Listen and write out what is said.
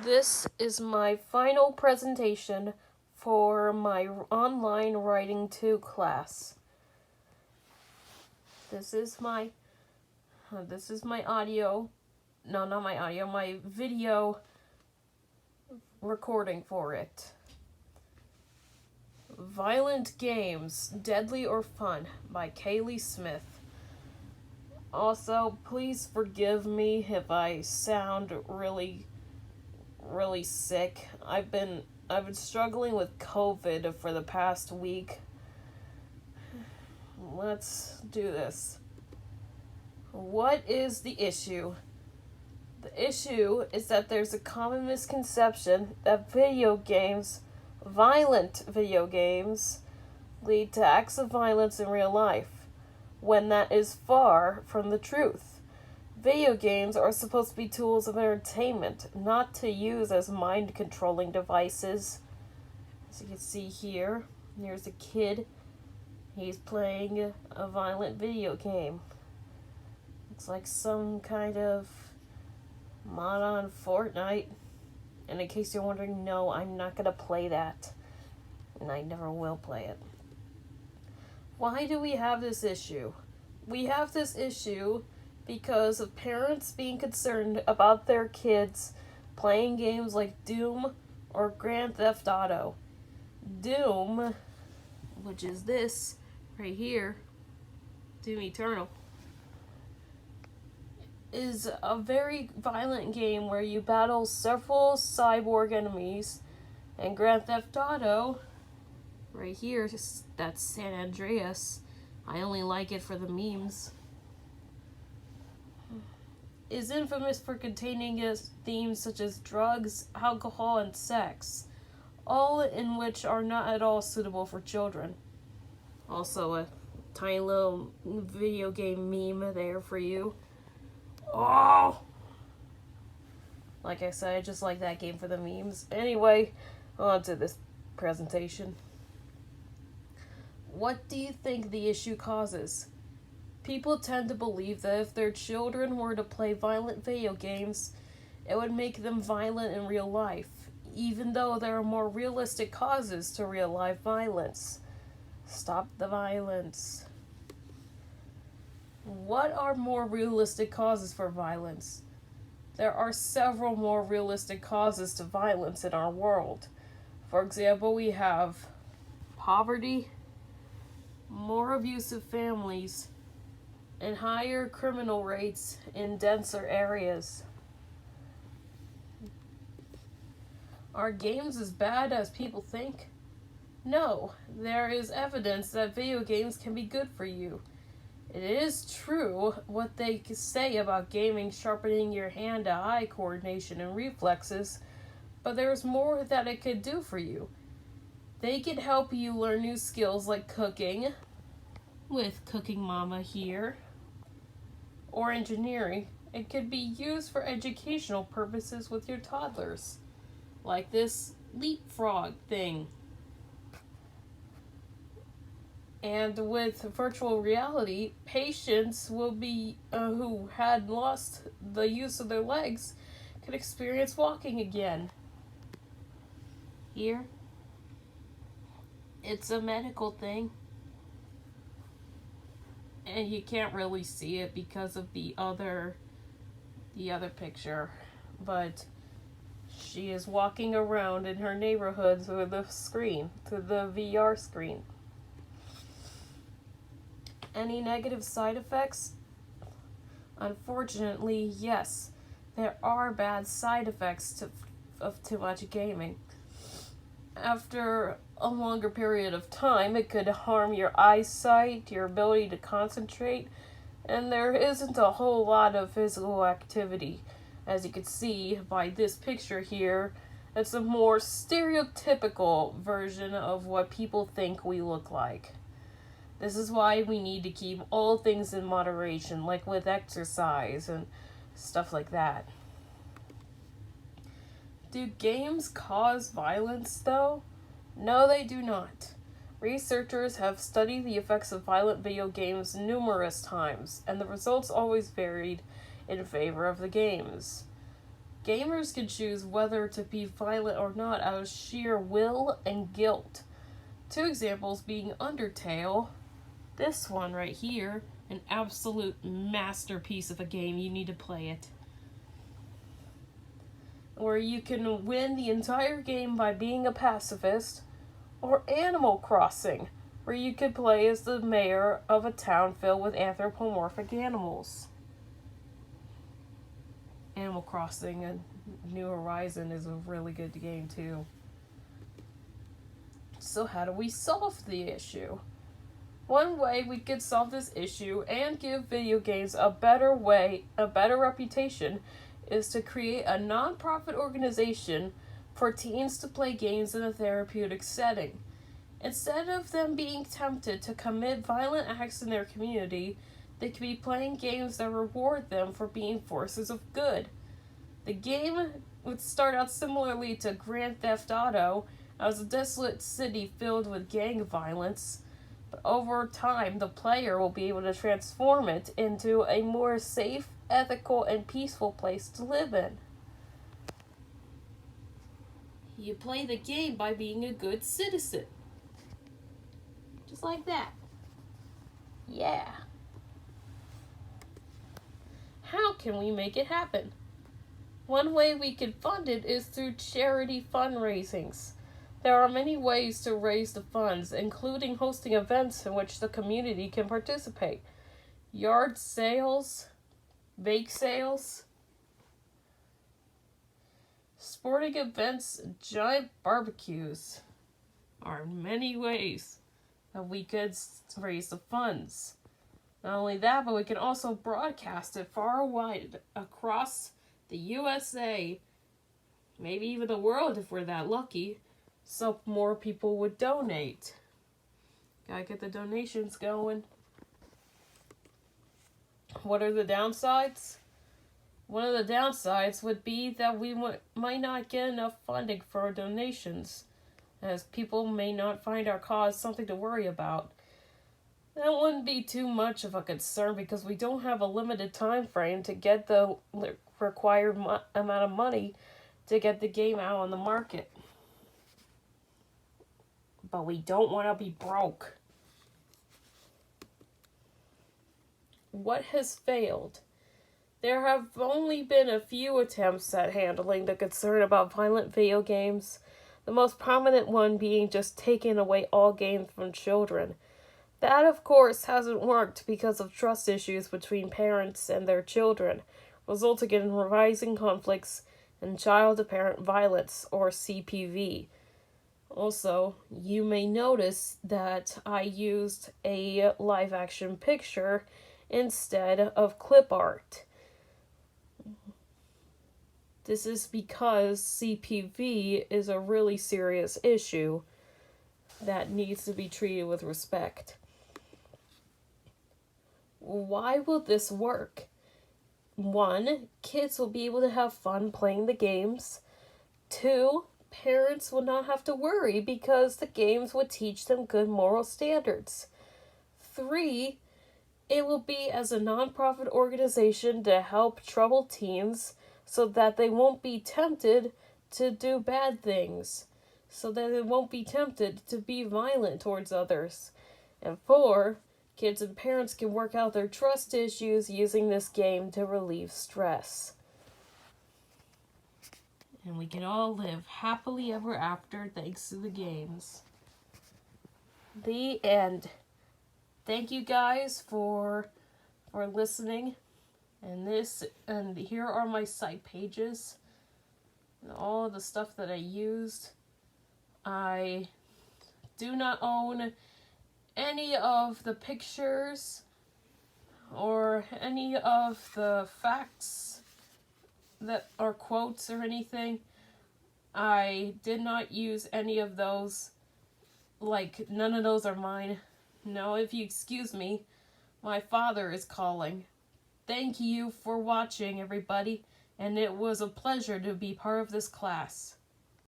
This is my final presentation for my online writing 2 class. This is my audio. No, not my audio, my video recording for it. Violent Games, Deadly or Fun by Kaylee Smith. Also, please forgive me if I sound really sick. I've been struggling with COVID for the past week. Let's do this. What is the issue? The issue is that there's a common misconception that violent video games, lead to acts of violence in real life, when that is far from the truth. Video games are supposed to be tools of entertainment, not to use as mind-controlling devices. As you can see here, here's a kid. He's playing a violent video game. Looks like some kind of mod on Fortnite. And in case you're wondering, no, I'm not going to play that. And I never will play it. Why do we have this issue? We have this issue because of parents being concerned about their kids playing games like Doom or Grand Theft Auto. Doom, which is this right here, Doom Eternal, is a very violent game where you battle several cyborg enemies, and Grand Theft Auto, right here, that's San Andreas, I only like it for the memes, is infamous for containing themes such as drugs, alcohol, and sex, all in which are not at all suitable for children. Also a tiny little video game meme there for you. Oh! Like I said, I just like that game for the memes. Anyway, on to this presentation. What do you think the issue causes? People tend to believe that if their children were to play violent video games, it would make them violent in real life, even though there are more realistic causes to real-life violence. Stop the violence. What are more realistic causes for violence? There are several more realistic causes to violence in our world. For example, we have poverty, more abusive families, and higher criminal rates in denser areas. Are games as bad as people think? No, there is evidence that video games can be good for you. It is true what they say about gaming sharpening your hand-to-eye coordination and reflexes, but there's more that it could do for you. They could help you learn new skills like cooking, with Cooking Mama here, or engineering. It could be used for educational purposes with your toddlers, like this leapfrog thing. And with virtual reality, patients will be who had lost the use of their legs could experience walking again. Here, it's a medical thing, and you can't really see it because of the other picture, but she is walking around in her neighborhood through the VR screen. Any negative side effects? Unfortunately, yes. There are bad side effects of too much gaming. After a longer period of time, it could harm your eyesight, your ability to concentrate, and there isn't a whole lot of physical activity. As you can see by this picture here, it's a more stereotypical version of what people think we look like. This is why we need to keep all things in moderation, like with exercise and stuff like that. Do games cause violence, though? No, they do not. Researchers have studied the effects of violent video games numerous times, and the results always varied in favor of the games. Gamers can choose whether to be violent or not out of sheer will and guilt. Two examples being Undertale, this one right here, an absolute masterpiece of a game, you need to play it. Where you can win the entire game by being a pacifist, or Animal Crossing, where you could play as the mayor of a town filled with anthropomorphic animals. Animal Crossing and New Horizon is a really good game too. So how do we solve the issue? One way we could solve this issue and give video games a better reputation is to create a non-profit organization for teens to play games in a therapeutic setting. Instead of them being tempted to commit violent acts in their community, they could be playing games that reward them for being forces of good. The game would start out similarly to Grand Theft Auto as a desolate city filled with gang violence, but over time the player will be able to transform it into a more safe, ethical, and peaceful place to live in. You play the game by being a good citizen. Just like that. Yeah. How can we make it happen? One way we can fund it is through charity fundraisings. There are many ways to raise the funds, including hosting events in which the community can participate. Yard sales, bake sales, sporting events, and giant barbecues are many ways that we could raise the funds. Not only that, but we can also broadcast it far and wide across the USA, maybe even the world if we're that lucky, so more people would donate. Gotta get the donations going. What are the downsides? One of the downsides would be that we might not get enough funding for our donations, as people may not find our cause something to worry about. That wouldn't be too much of a concern because we don't have a limited time frame to get the required amount of money to get the game out on the market. But we don't want to be broke. What has failed? There have only been a few attempts at handling the concern about violent video games, the most prominent one being just taking away all games from children. That, of course, hasn't worked because of trust issues between parents and their children, resulting in rising conflicts and child-to-parent violence, or CPV. Also, you may notice that I used a live-action picture instead of clip art. This is because CPV is a really serious issue that needs to be treated with respect. Why will this work? 1, kids will be able to have fun playing the games. 2, parents will not have to worry because the games would teach them good moral standards. 3, it will be as a non-profit organization to help troubled teens so that they won't be tempted to do bad things, so that they won't be tempted to be violent towards others. And 4, kids and parents can work out their trust issues using this game to relieve stress. And we can all live happily ever after thanks to the games. The end. Thank you guys for listening. And here are my site pages and all of the stuff that I used. I do not own any of the pictures or any of the facts that are quotes or anything. I did not use any of those. Like, none of those are mine. No, if you excuse me, my father is calling. Thank you for watching, everybody, and it was a pleasure to be part of this class.